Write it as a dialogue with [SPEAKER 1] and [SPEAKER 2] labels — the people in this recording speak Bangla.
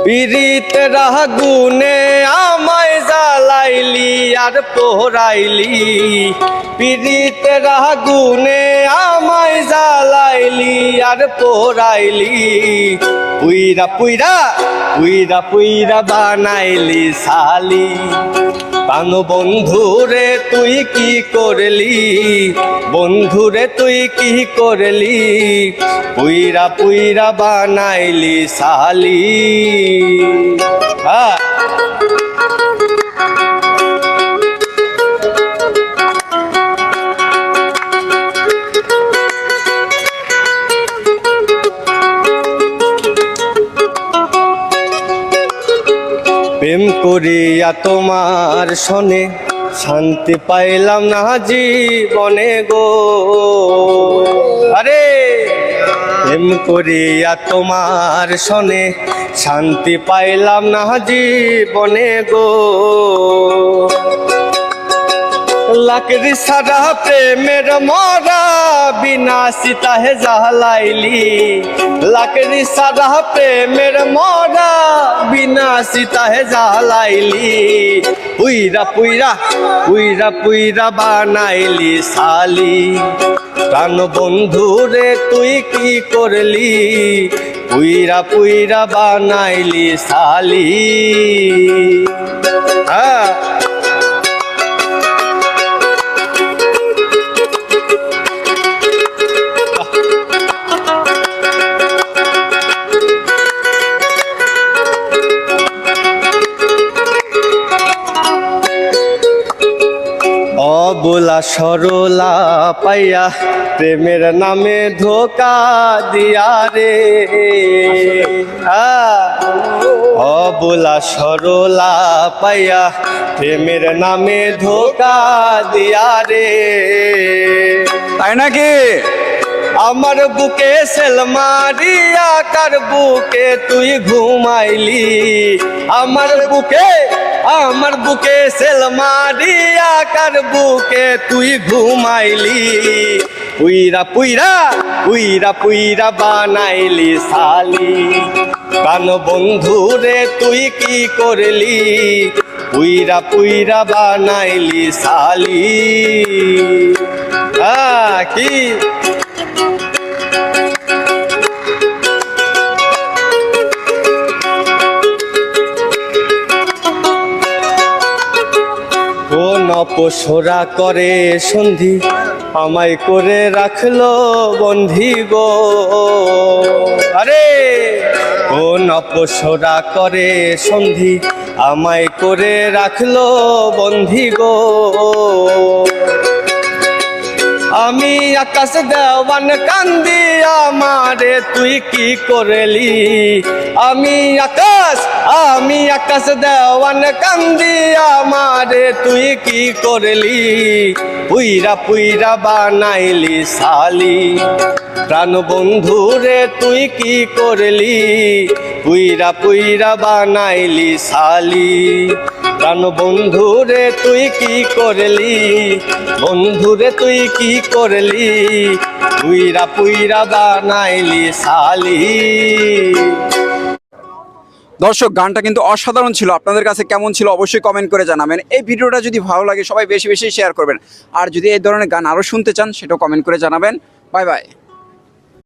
[SPEAKER 1] পীড়িতের আগুনে আমায় জ্বালাইলি আর পোড়াইলি, পীড়িতের আগুনে আমায় জ্বালাইলি আর পোড়াইলি, পুইরা পুইরা পুইরা পুইরা বানাইলি সালি। প্রাণ বন্ধুরে তুই কি করলি, বন্ধুরে তুই কি করলি, পুইরা পুইরা বানাইলি সালি। হ্যাঁ, প্রেম করিয়া তোমার সনে শান্তি পাইলাম না জীবনে গো। আরে প্রেম করিয়া তোমার সনে শান্তি পাইলাম না জীবনে গো। লাকড়ি সারা প্রেমের মরা বিনাশী তাহে জ্বালাইলি, লাকড়ি সারা প্রেমের মরা বিনাশী তাহে জ্বালাইলি, পুইরা পুইরা পুইরা পুইরা বানাইলি সালি। প্রাণ বন্ধুরে তুই কি করলি, পুইরা পুইরা বানাইলি সালি। হ্যাঁ, অবলা সরলা পাইয়া প্রেমের নামে ধোকা দিয়া রে। অবলা সরলা পাইয়া প্রেমের নামে ধোকা দিয়া রে।
[SPEAKER 2] তাই নাকি?
[SPEAKER 1] আমার বুকে সেল মারিয়া কার বুকে তুই ঘুমাইলি, আমার বুকে সেল মারিয়া কার বুকে তুই ঘুমাইলি, পুইরা পুইরা পুইরা পুইরা বানাইলি সালি। প্রাণ বন্ধুরে তুই কি করলি, পুইরা পুইরা বানাইলি সালি। কি কোন অপসরা করে সন্ধি আমায় করে রাখলো বন্ধি গো। আরে কোন অপসরা করে সন্ধি আমায় করে রাখলো বন্ধি গো। আমি আকাশ দেওয়ান কান্দি আমারে তুই কি করলি, আমি আকাশ দেওয়ান কান্দি আমারে তুই কি করলি, পুইরা পুইরা বানাইলি সালি। প্রাণ বন্ধুরে তুই কি করলি, পুইরা পুইরা বানাইলি সালি। প্রাণ বন্ধুরে তুই কি করলি, বন্ধুরে তুই কি করলি, পুইরা পুইরা বানাইলি সালি।
[SPEAKER 2] দর্শক, গানটা কিন্তু অসাধারণ ছিল। আপনাদের কাছে কেমন ছিল অবশ্যই কমেন্ট করে জানাবেন। এই ভিডিওটা যদি ভালো লাগে সবাই বেশি বেশি শেয়ার করবেন। আর যদি এই ধরনের গান আরও শুনতে চান সেটাও কমেন্ট করে জানাবেন। Bye bye.